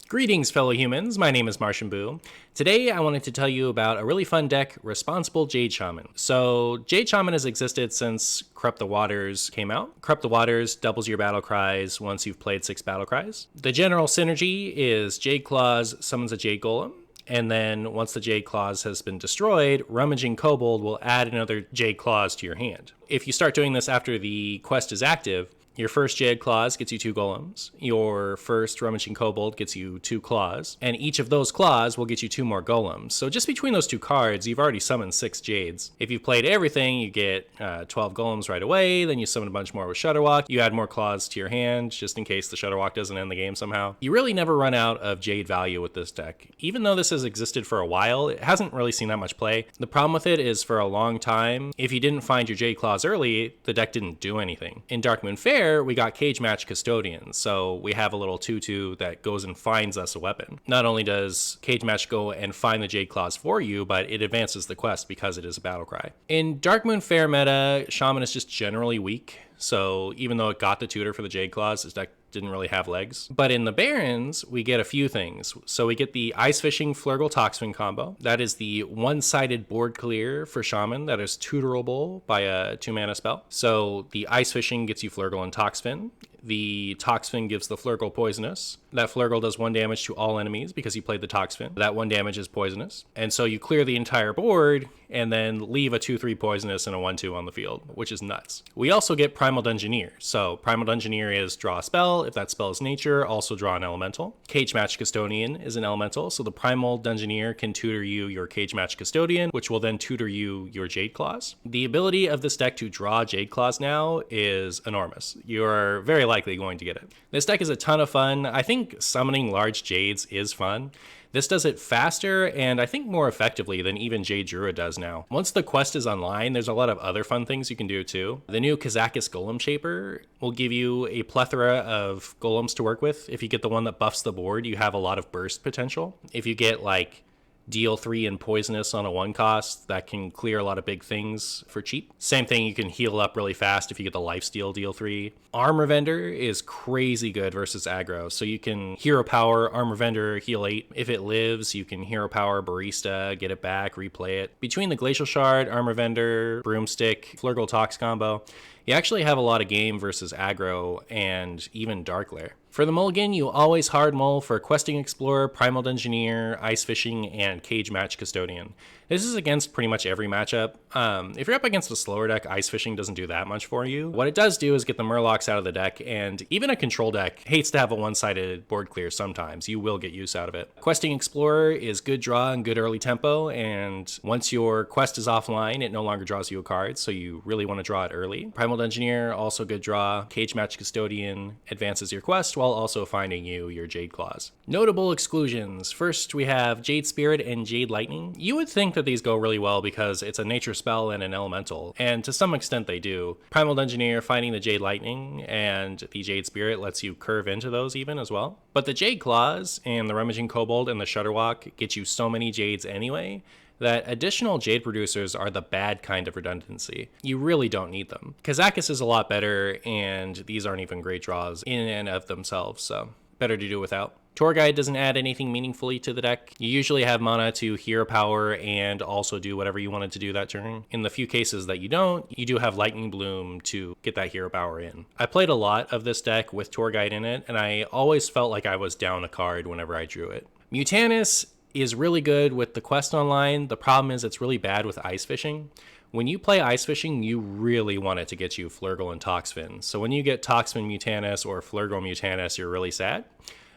Greetings, fellow humans. My name is MartianBuu. Today, I wanted to tell you about a really fun deck, Responsible Jade Shaman. So, Jade Shaman has existed since Corrupt the Waters came out. Corrupt the Waters doubles your battle cries once you've played 6 battle cries. The general synergy is Jade Claws summons a Jade Golem, and then once the Jade Claws has been destroyed, Rummaging Kobold will add another Jade Claws to your hand. If you start doing this after the quest is active, your first Jade Claws gets you 2 Golems, your first Rummaging Kobold gets you 2 Claws, and each of those Claws will get you 2 more Golems. So just between those 2 cards, you've already summoned 6 Jades. If you've played everything, you get 12 Golems right away, then you summon a bunch more with Shutterwalk, you add more Claws to your hand, just in case the Shutterwalk doesn't end the game somehow. You really never run out of Jade value with this deck. Even though this has existed for a while, it hasn't really seen that much play. The problem with it is for a long time, if you didn't find your Jade Claws early, the deck didn't do anything. In Darkmoon Faire, we got Cage Match Custodian, so we have a little 2/2 that goes and finds us a weapon. Not only does Cage Match go and find the Jade Claws for you, but it advances the quest because it is a battle cry. In Darkmoon Faire meta, Shaman is just generally weak, so even though it got the tutor for the Jade Claws, this deck didn't really have legs. But in the Barrens, we get a few things. So we get the Ice Fishing Flurgle Toxfin combo. That is the one-sided board clear for Shaman that is tutorable by a 2-mana spell. So the Ice Fishing gets you Flurgle and Toxfin. The Toxfin gives the Flurgle poisonous. That Flurgle does 1 damage to all enemies because you played the Toxfin. That 1 damage is poisonous. And so you clear the entire board and then leave a 2/3 poisonous and a 1/2 on the field, which is nuts. We also get Primal Dungeoneer. So Primal Dungeoneer is draw a spell. If that spell is nature, also draw an elemental. Cage Match Custodian is an elemental. So the Primal Dungeoneer can tutor you your Cage Match Custodian, which will then tutor you your Jade Claws. The ability of this deck to draw Jade Claws now is enormous. You're very likely going to get it. This deck is a ton of fun. I think summoning large Jades is fun. This does it faster and I think more effectively than even Jade Druid does now. Once the quest is online, there's a lot of other fun things you can do too. The new Tickatus Golem Shaper will give you a plethora of golems to work with. If you get the one that buffs the board, you have a lot of burst potential. If you get like deal 3 and poisonous on a 1 cost, that can clear a lot of big things for cheap. Same thing, you can heal up really fast if you get the lifesteal deal 3. Armor Vendor is crazy good versus aggro, so you can Hero Power Armor Vendor, heal 8. If it lives, you can Hero Power Barista, get it back, replay it. Between the Glacial Shard, Armor Vendor, Broomstick, Flurgle Tox combo, you actually have a lot of game versus aggro and even Dark Lair. For the mulligan, you always hard mull for Questing Explorer, Primal Dungeoneer, Ice Fishing, and Cage Match Custodian. This is against pretty much every matchup. If you're up against a slower deck, Ice Fishing doesn't do that much for you. What it does do is get the Murlocs out of the deck, and even a control deck hates to have a one-sided board clear sometimes. You will get use out of it. Questing Explorer is good draw and good early tempo, and once your quest is offline, it no longer draws you a card, so you really want to draw it early. Primal Dungeoneer, also good draw. Cage Match Custodian advances your quest while also finding you your Jade Claws. Notable exclusions. First, we have Jade Spirit and Jade Lightning. You would think that these go really well because it's a nature spell and an elemental, and to some extent they do. Primal Dungeoneer finding the Jade Lightning and the Jade Spirit lets you curve into those even as well. But the Jade Claws and the Rummaging Kobold and the Shutterwalk get you so many Jades anyway that additional Jade producers are the bad kind of redundancy. You really don't need them. Kazakus is a lot better, and these aren't even great draws in and of themselves, so better to do without. Tour Guide doesn't add anything meaningfully to the deck. You usually have mana to Hero Power and also do whatever you wanted to do that turn. In the few cases that you don't, you do have Lightning Bloom to get that Hero Power in. I played a lot of this deck with Tour Guide in it, and I always felt like I was down a card whenever I drew it. Mutanus is really good with the quest online. The problem is it's really bad with Ice Fishing. When you play Ice Fishing, you really want it to get you Flurgle and Toxfin. So when you get Toxfin Mutanus or Flurgle Mutanus, you're really sad.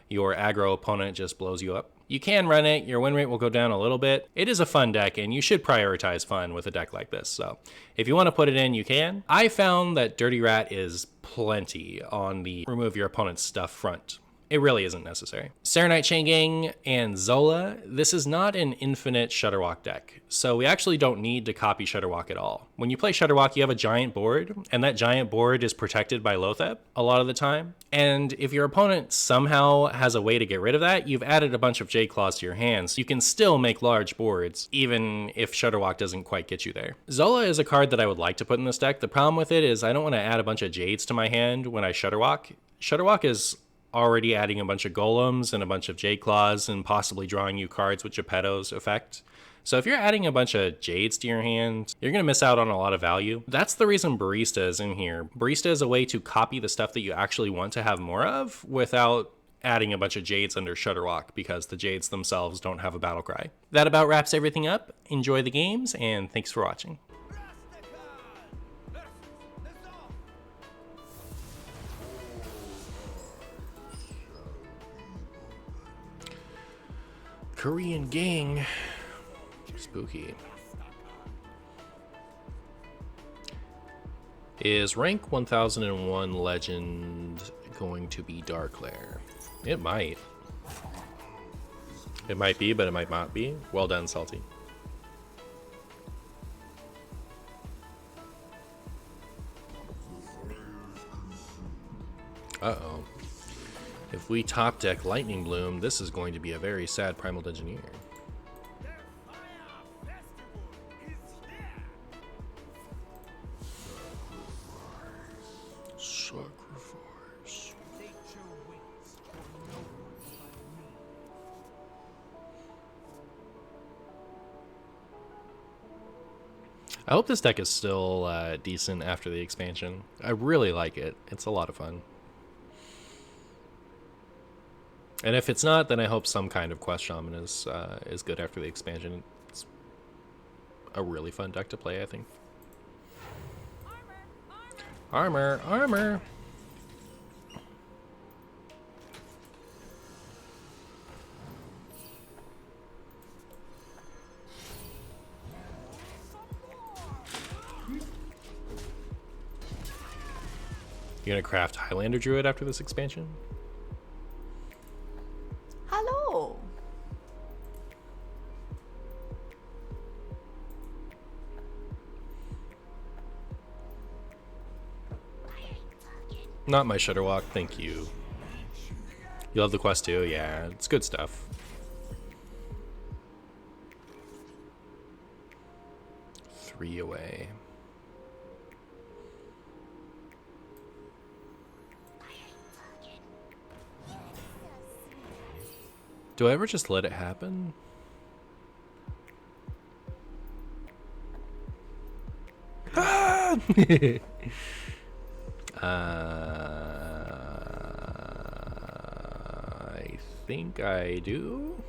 Your aggro opponent just blows you up. You can run it, your win rate will go down a little bit. It is a fun deck, and you should prioritize fun with a deck like this. So if you want to put it in, you can. I found that Dirty Rat is plenty on the remove your opponent's stuff front. It really isn't necessary. Serenite Chain Gang and Zola, this is not an infinite Shutterwalk deck, so we actually don't need to copy Shutterwalk at all. When you play Shutterwalk, you have a giant board, and that giant board is protected by Lothep a lot of the time. And if your opponent somehow has a way to get rid of that, you've added a bunch of Jade Claws to your hands, so you can still make large boards, even if Shutterwalk doesn't quite get you there. Zola is a card that I would like to put in this deck. The problem with it is I don't want to add a bunch of Jades to my hand when I Shutterwalk. Shutterwalk is already adding a bunch of golems and a bunch of Jade Claws and possibly drawing you cards with Geppetto's effect. So if you're adding a bunch of Jades to your hand, you're going to miss out on a lot of value. That's the reason Barista is in here. Barista is a way to copy the stuff that you actually want to have more of without adding a bunch of Jades under Shutterlock, because the Jades themselves don't have a battle cry. That about wraps everything up. Enjoy the games, and thanks for watching. Korean gang. Spooky. Is rank 1001 legend going to be Darklair? It might. It might be, but it might not be. Well done, Salty. Uh-oh. If we top deck Lightning Bloom, this is going to be a very sad Primal Engineer. Sacrifice. I hope this deck is still decent after the expansion. I really like it. It's a lot of fun. And if it's not, then I hope some kind of Quest Shaman is good after the expansion. It's a really fun deck to play, I think. Armor, armor! You gonna craft Highlander Druid after this expansion? Hello. Not my Shutterwalk, thank you. You love the quest too? Yeah, it's good stuff. Three away. Do I ever just let it happen? Ah! I think I do.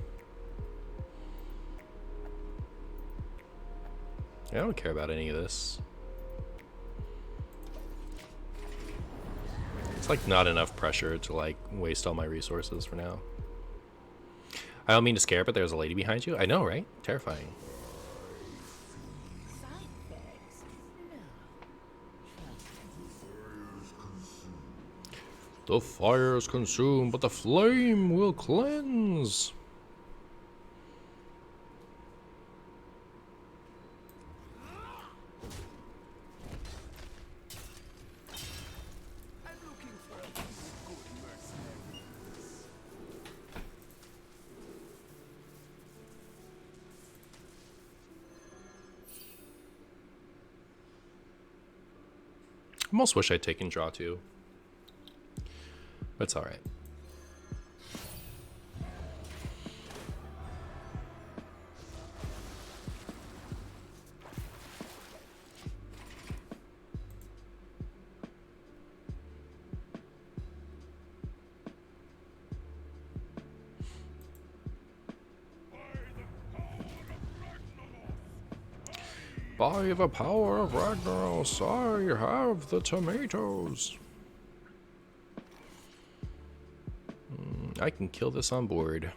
I don't care about any of this. It's like not enough pressure to like waste all my resources for now. I don't mean to scare, but there's a lady behind you. I know, right? Terrifying. The fire is consumed, but the flame will cleanse. I almost wish I'd taken draw too. But it's alright. By the power of Ragnaros, I have the tomatoes. I can kill this on board.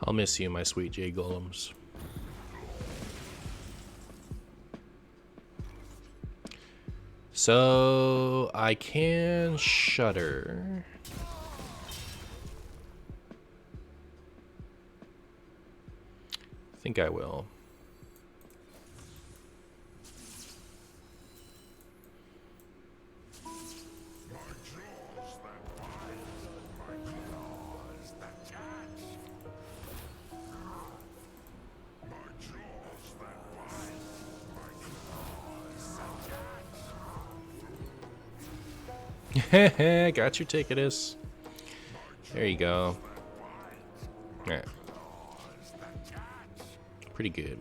I'll miss you, my sweet Jade Golems. So I can shudder. I think I will. Got your Tickatus. There you go. Alright. Pretty good.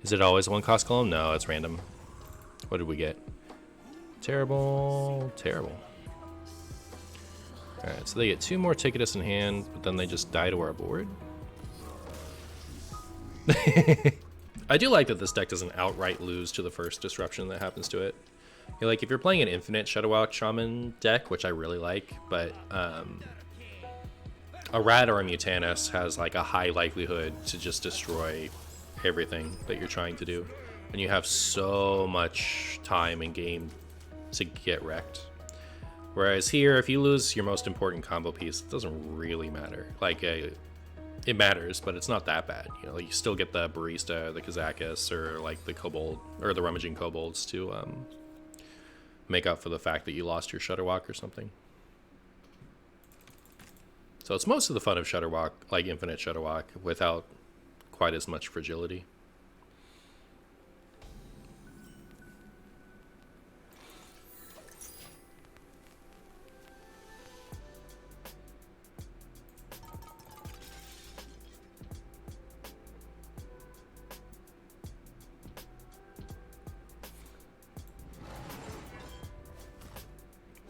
Is it always one cost column? No, it's random. What did we get? Terrible. Terrible. Alright, so they get 2 more Tickatus in hand, but then they just die to our board. I do like that this deck doesn't outright lose to the first disruption that happens to it. Like, if you're playing an infinite Shadow Shaman deck, which I really like, but a Rat or a Mutanus has like a high likelihood to just destroy everything that you're trying to do. And you have so much time in game to get wrecked. Whereas here, if you lose your most important combo piece, it doesn't really matter. Like, it matters, but it's not that bad. You know, you still get the Barista, the Kazakus, or like the Kobold, or the Rummaging Kobolds to make up for the fact that you lost your Shudderwalk or something. So it's most of the fun of Shudderwalk, like infinite Shudderwalk, without quite as much fragility.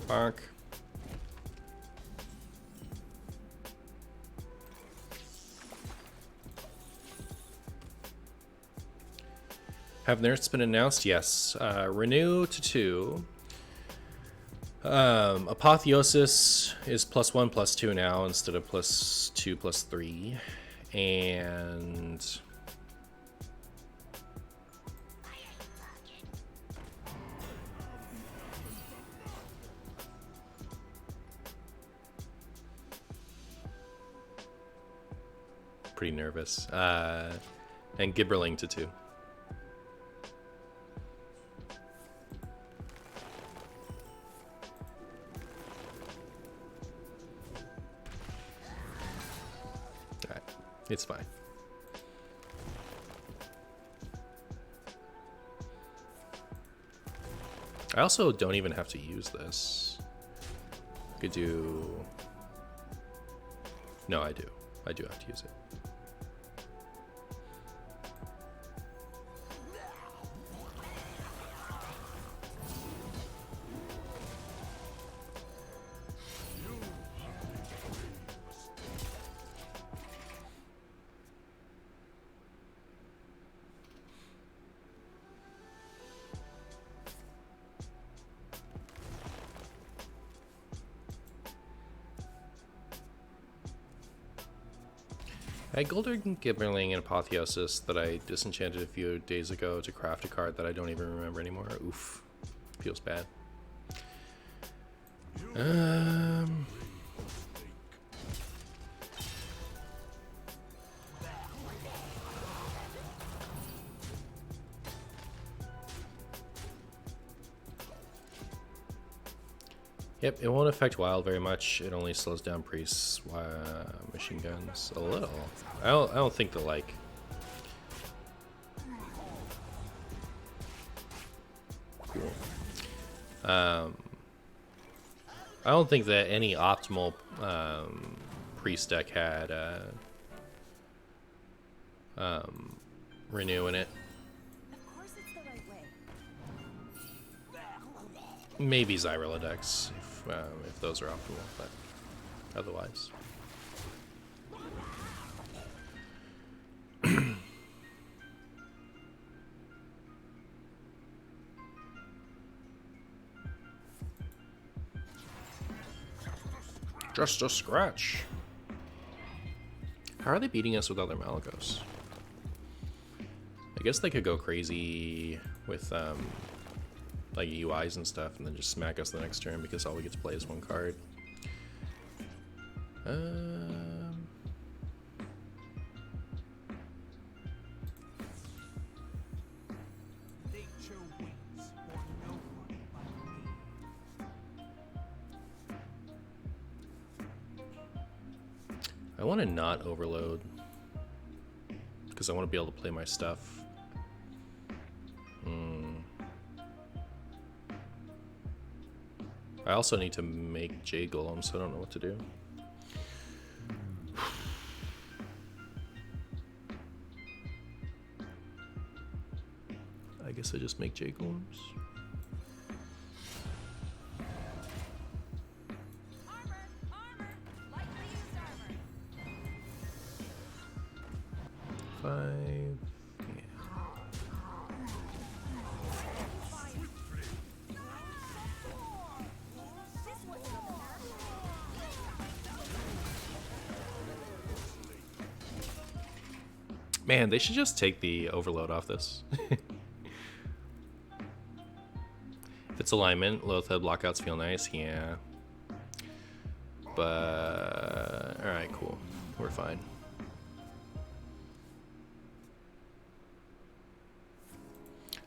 Bonk. Have nerfs been announced? Yes. Renew to 2. Apotheosis is +1/+2 now instead of +2/+3. And pretty nervous. And Gibberling to 2. Alright, it's fine. I also don't even have to use this. I could do... No, I do. I do have to use it. I had Golden Gibberling and Apotheosis that I disenchanted a few days ago to craft a card that I don't even remember anymore. Oof. Feels bad. Yep, it won't affect Wild very much. It only slows down Priests, machine guns a little. I don't think the like. Cool. I don't think that any optimal Priest deck had Renew in it. Maybe Zyrola decks, if those are optimal, but otherwise. Just a scratch. How are they beating us with other Malygos? I guess they could go crazy with like UIs and stuff and then just smack us the next turn because all we get to play is one card. I want to not overload because I want to be able to play my stuff. I also need to make Jade Golem, so I don't know what to do. I guess I just make Jade Golems. Five. Man, they should just take the overload off this. If it's alignment, low-thread blockouts feel nice, yeah. But, alright, cool. We're fine.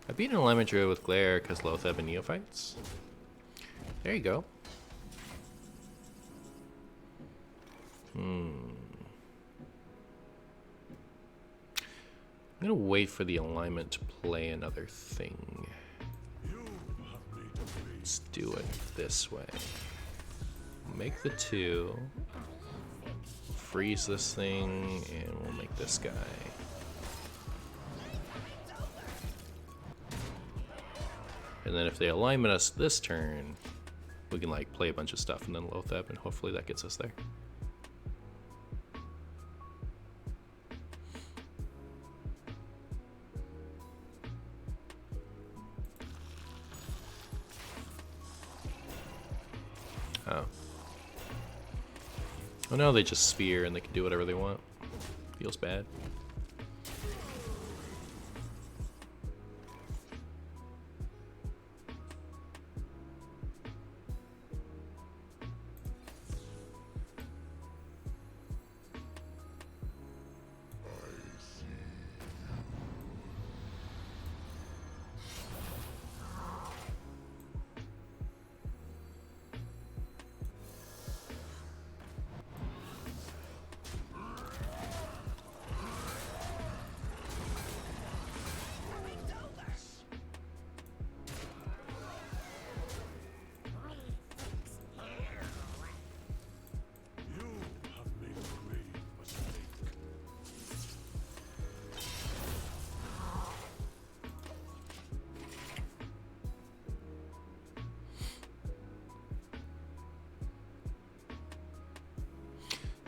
I beat an alignment druid with glare because low-thread and neophytes. There you go. I'm gonna wait for the alignment to play another thing. Let's do it this way. Make the 2. Freeze this thing, and we'll make this guy. And then if they alignment us this turn, we can like play a bunch of stuff and then Lothep, and hopefully that gets us there. Oh. Oh no, they just sphere and they can do whatever they want. Feels bad.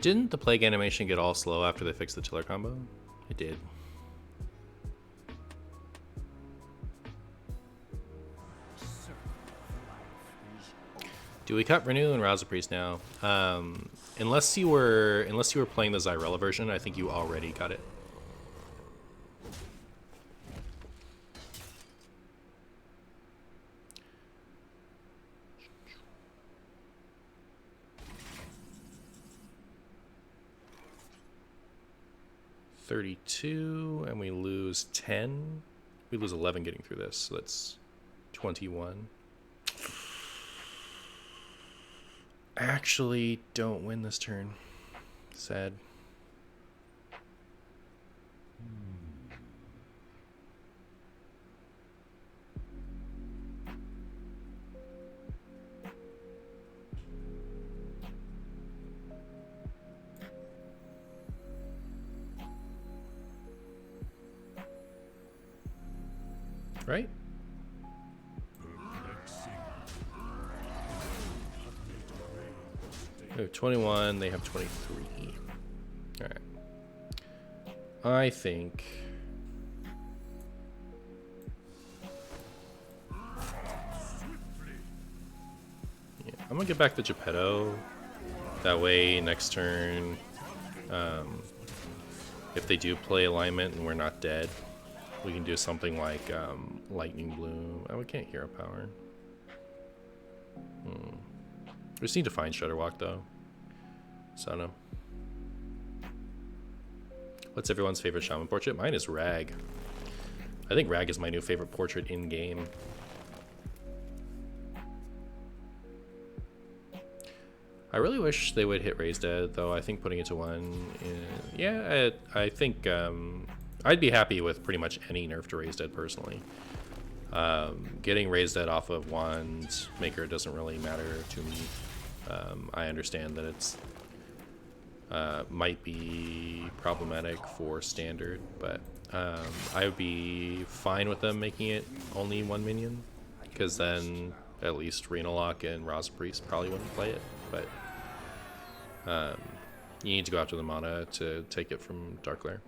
Didn't the plague animation get all slow after they fixed the Tiller combo? It did. Do we cut Renew and Rouse the Priest now? Unless you were playing the Zyrella version, I think you already got it. $32, and we lose 10. We lose 11 getting through this, so that's 21. Actually, don't win this turn. Sad. Right? We have 21, they have 23. Alright. I think... yeah, I'm gonna get back to Geppetto. That way, next turn, if they do play alignment and we're not dead, we can do something like Lightning Bloom. Oh, we can't Hero Power. We just need to find Shudderwalk though. So no. What's everyone's favorite shaman portrait? Mine is Rag. I think Rag is my new favorite portrait in game. I really wish they would hit Raise Dead, though. I think putting it to 1, yeah, I think I'd be happy with pretty much any nerf to Raise Dead personally. Getting Raise Dead off of Wand Maker doesn't really matter to me. I understand that it's might be problematic for Standard, but I would be fine with them making it only 1 minion, because then at least Renolock and Raza Priest probably wouldn't play it, but you need to go after the mana to take it from Dark Lair.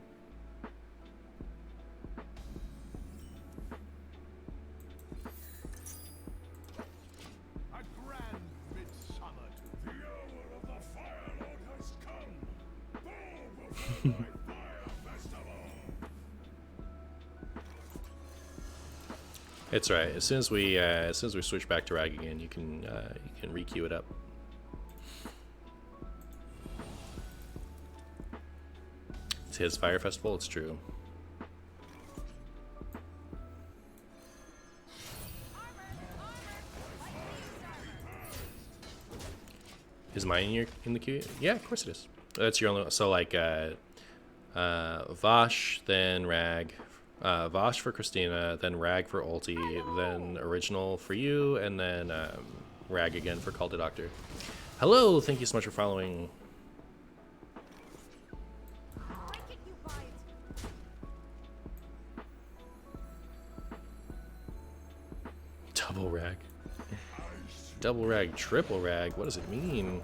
It's right. As soon as we switch back to Rag again, you can re-queue it up. It's his Fire Festival. It's true. Is mine in the queue? Yeah, of course it is. That's your only. So like Vosh, then Rag. Vosh for Christina, then Rag for Ulti, then Original for you, and then Rag again for Call to Doctor. Hello, thank you so much for following. Double Rag. Double Rag, triple Rag, what does it mean?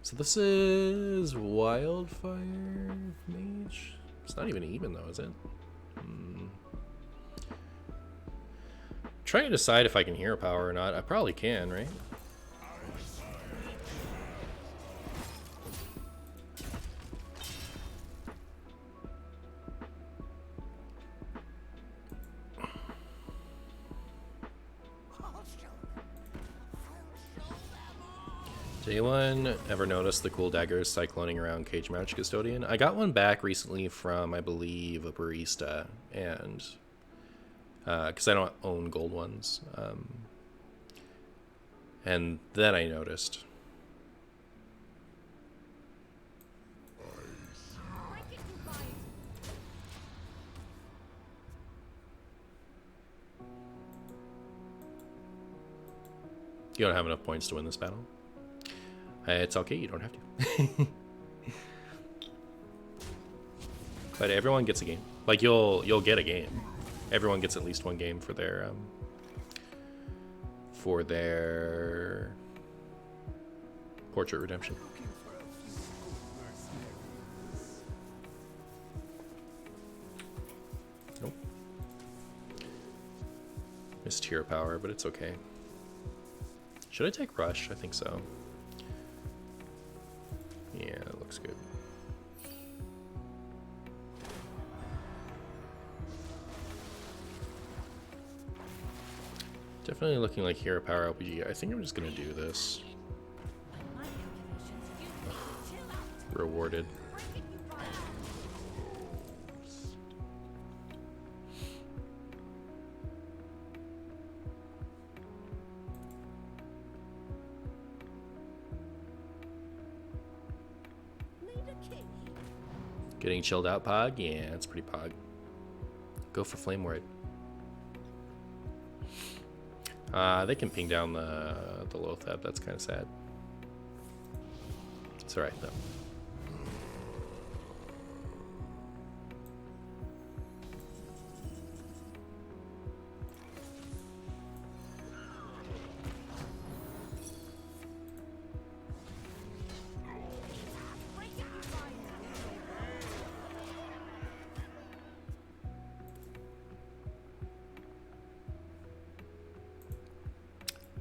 So this is Wildfire Mage? It's not even even though, is it? Trying to decide if I can Hero Power or not. I probably can, right? Did anyone ever notice the cool daggers cycloning around Cage Match Custodian? I got one back recently from, I believe, a barista, and because I don't own gold ones, and then I noticed. You don't have enough points to win this battle. It's okay, you don't have to. But everyone gets a game. Like you'll get a game. Everyone gets at least one game for their portrait redemption. Nope. Missed Hero Power, but it's okay. Should I take Rush? I think so. Yeah, it looks good. Definitely looking like Hero Power LPG. I think I'm just gonna do this. Rewarded. Getting chilled out, Pog? Yeah, that's pretty Pog. Go for Flame Ward. They can ping down the Lothab. That's kind of sad. It's alright, though.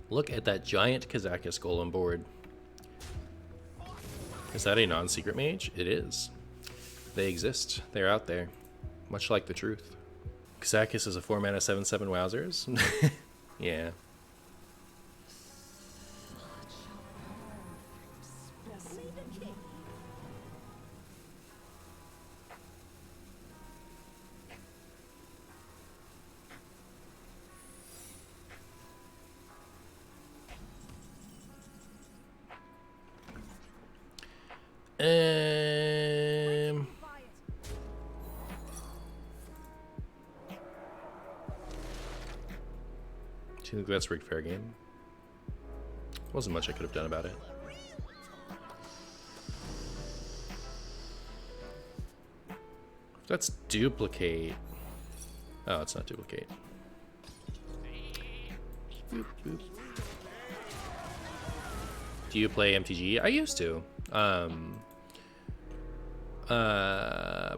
Look at that giant Kazakus golem board. Is that a non-secret mage? It is. They exist. They're out there. Much like the truth. Kazakus is a 4-mana 7/7 wowzers. Yeah. Do you think that's rigged fair game? Wasn't much I could have done about it. That's duplicate. Oh, it's not duplicate. Boop, boop. Do you play MTG? I used to.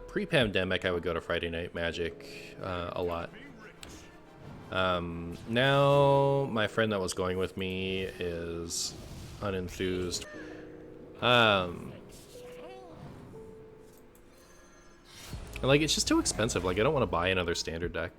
Pre-pandemic, I would go to Friday Night Magic a lot. Now my friend that was going with me is unenthused. Like, it's just too expensive. Like, I don't want to buy another standard deck.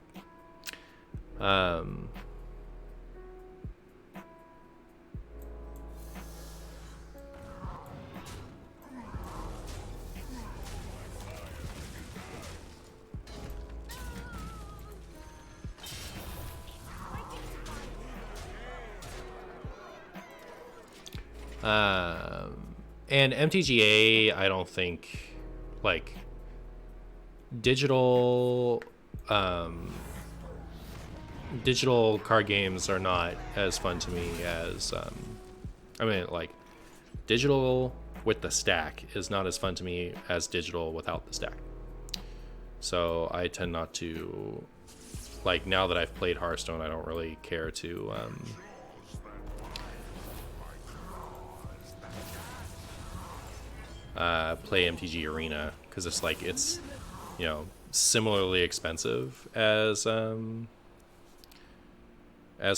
And MTGA, I don't think, like, digital card games are not as fun to me as, I mean, like, digital with the stack is not as fun to me as digital without the stack. So I tend not to, like, now that I've played Hearthstone, I don't really care to, play MTG Arena, because it's like, it's, you know, similarly expensive as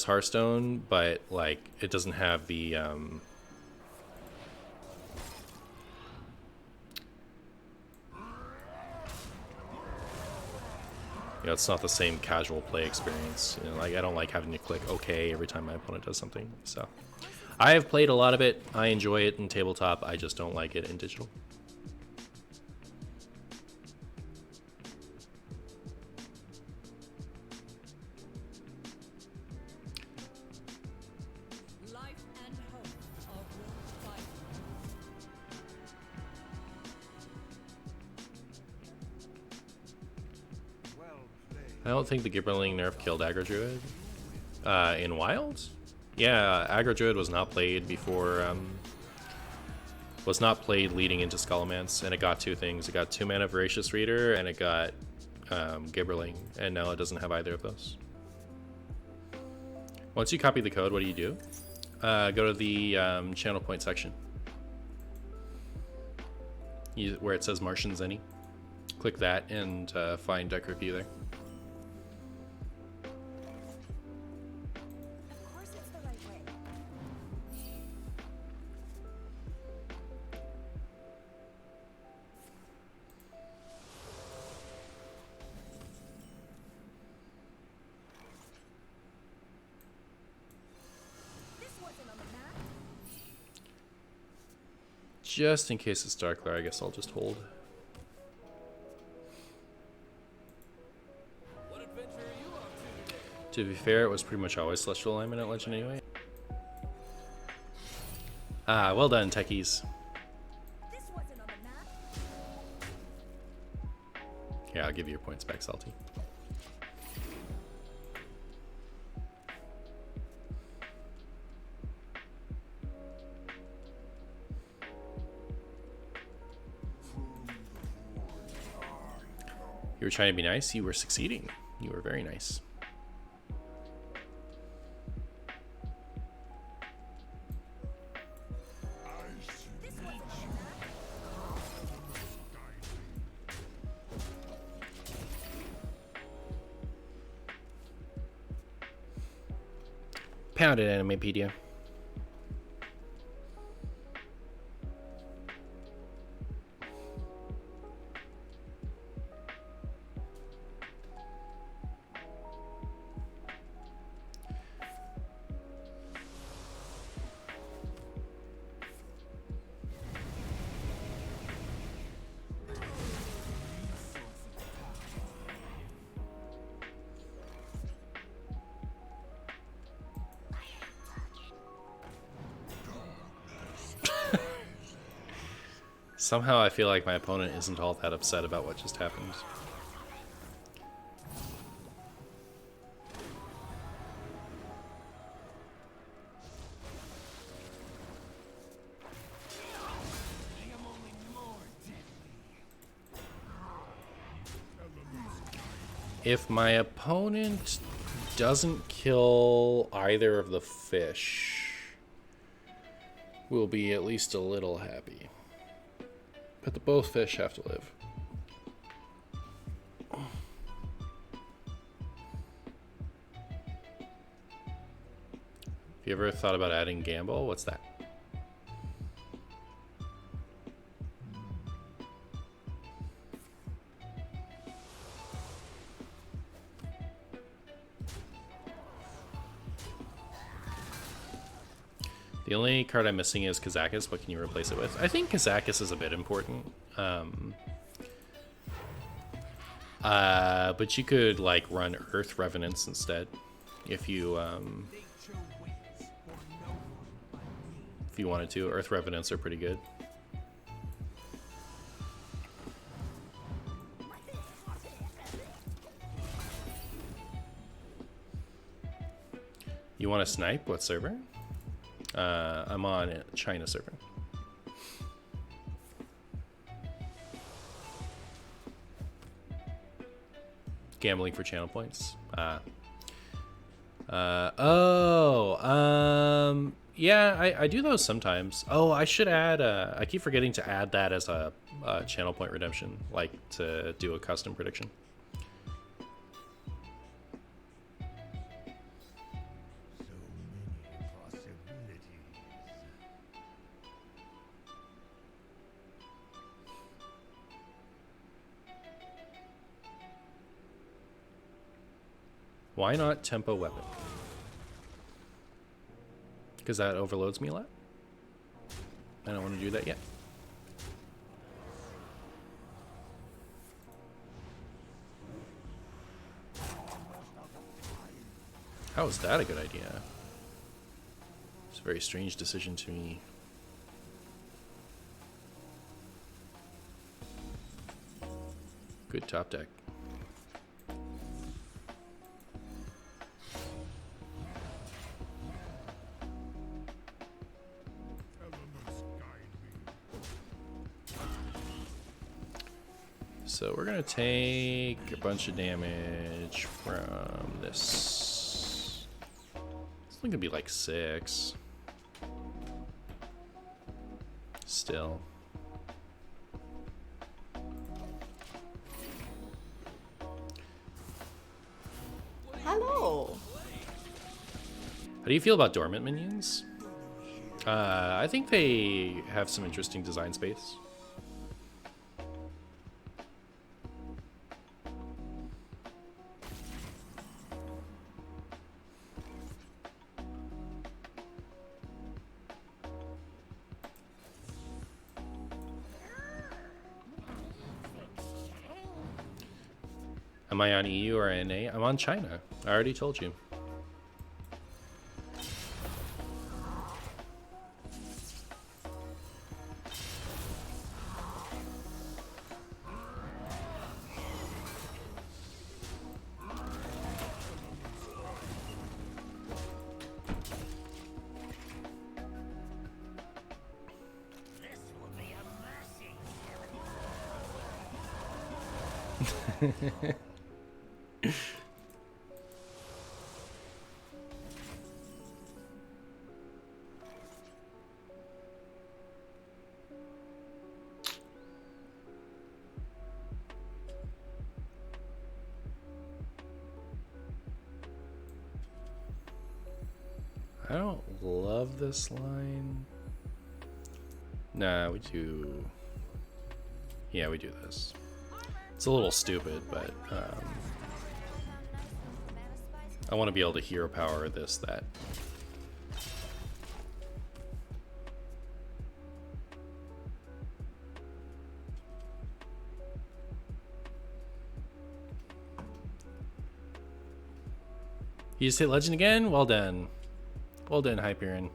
Hearthstone, but like it doesn't have the you know, it's not the same casual play experience. You know, like, I don't like having to click OK every time my opponent does something. So I have played a lot of it. I enjoy it in tabletop. I just don't like it in digital. I don't think the Gibberling nerf killed Aggro Druid. In Wild? Yeah, Aggro Druid was not played before, was not played leading into Skullomance, and it got two things. It got 2-mana Voracious Reader, and it got Gibberling, and now it doesn't have either of those. Once you copy the code, what do you do? Go to the channel point section, where it says Martian Zenny. Click that and find deck review there. Just in case it's Darkler, I guess I'll just hold. To be fair, it was pretty much always Celestial Alignment at Legend anyway. Ah, well done, techies. Yeah, I'll give you your points back, Salty. You were trying to be nice, you were succeeding. You were very nice. Pounded Animepedia. Somehow I feel like my opponent isn't all that upset about what just happened. If my opponent doesn't kill either of the fish, we'll be at least a little happy. But the both fish have to live. Have you ever thought about adding Gamble? What's that? The only card I'm missing is Kazakus. What can you replace it with? I think Kazakus is a bit important. But you could like run Earth Revenants instead if you wanted to. Earth Revenants are pretty good. You want to snipe? What server? I'm on China server. Gambling for channel points. Yeah, I do those sometimes. Oh, I should add. I keep forgetting to add that as a channel point redemption, like to do a custom prediction. Why not tempo weapon? Because that overloads me a lot. I don't want to do that yet. How is that a good idea? It's a very strange decision to me. Good top deck. So we're gonna take a bunch of damage from this. It's only gonna be like 6. Still. Hello. How do you feel about dormant minions? I think they have some interesting design space. Am I on EU or NA? I'm on China. I already told you. I don't love this line. Nah, we do... Yeah, we do this. It's a little stupid, but I want to be able to hero power this, that. You just hit legend again? Well done. Well done, Hyperion.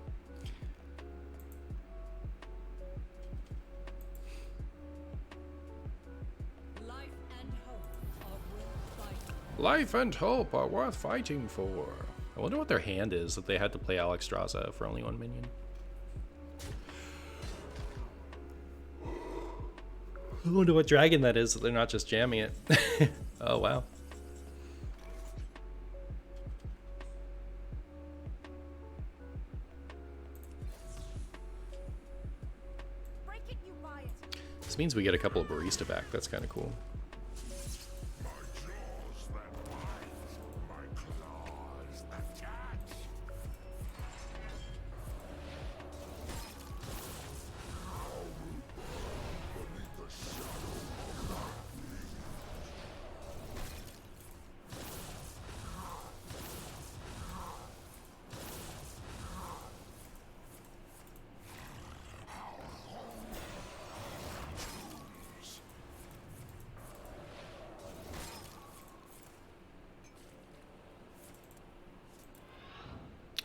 Life and hope are worth fighting for. I wonder what their hand is that they had to play Alexstrasza for only 1 minion. I wonder what dragon that is that they're not just jamming it. Oh, wow. This means we get a couple of barista back. That's kind of cool.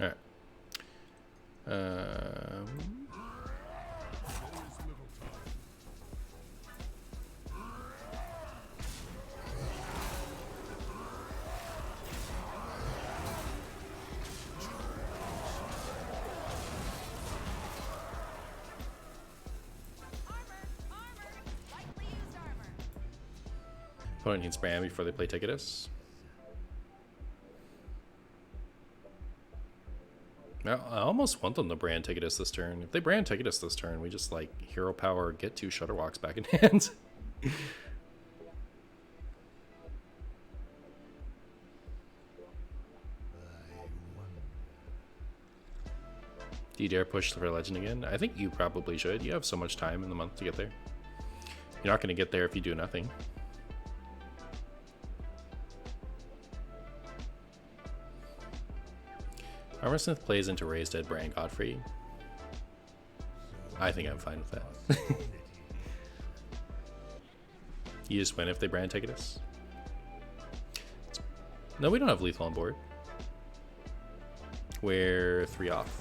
All right. Opponent needs Bram before they play Tickatus. I almost want them to brand Tickatus this turn. If they brand Tickatus this turn, we just like hero power, get 2 Shutterwalks back in hand. Do you dare push for legend again? I think you probably should. You have so much time in the month to get there. You're not going to get there if you do nothing. Armorsmith plays into Raised Dead Brand Godfrey. I think I'm fine with that. You just win if they brand Tickatus. No, we don't have lethal on board. We're 3 off.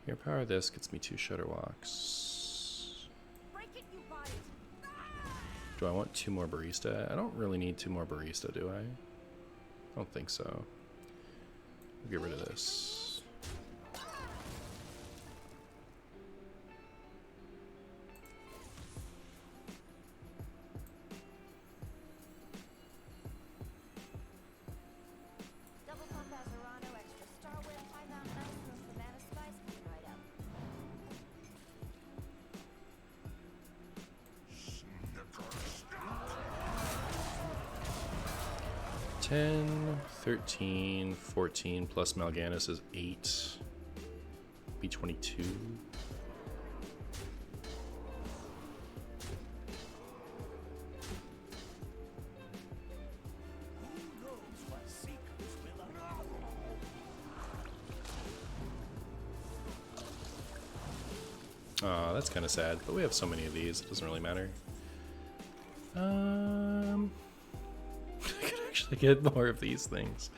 Hero power this gets me 2 Shutterwalks. Do I want 2 more barista? I don't really need 2 more barista, do I? I don't think so. Get rid of this. $10, $13, $14 plus Malygos is $8. Be $22. Aw, that's kind of sad, but we have so many of these, it doesn't really matter. I could actually get more of these things.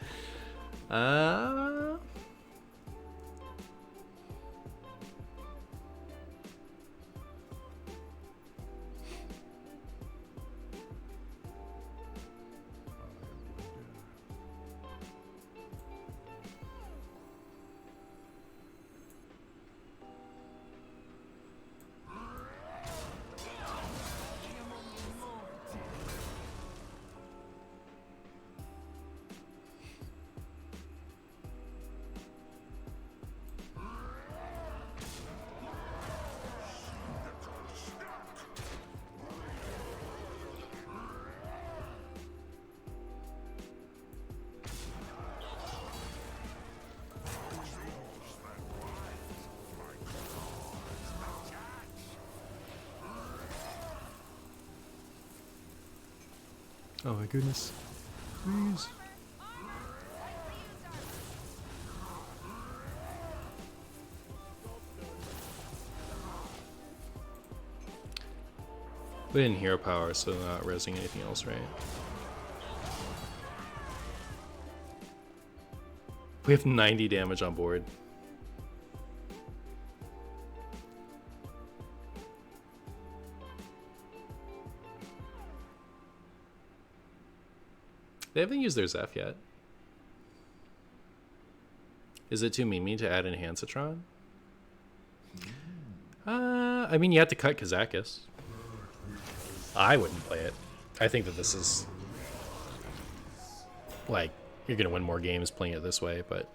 Oh my goodness. Please. We didn't hero power, so not resing anything else, right? We have 90 damage on board. They haven't used their Zeph yet. Is it too memey to add Enhancitron? I mean, you have to cut Kazakis. I wouldn't play it. I think that this is like you're gonna win more games playing it this way, but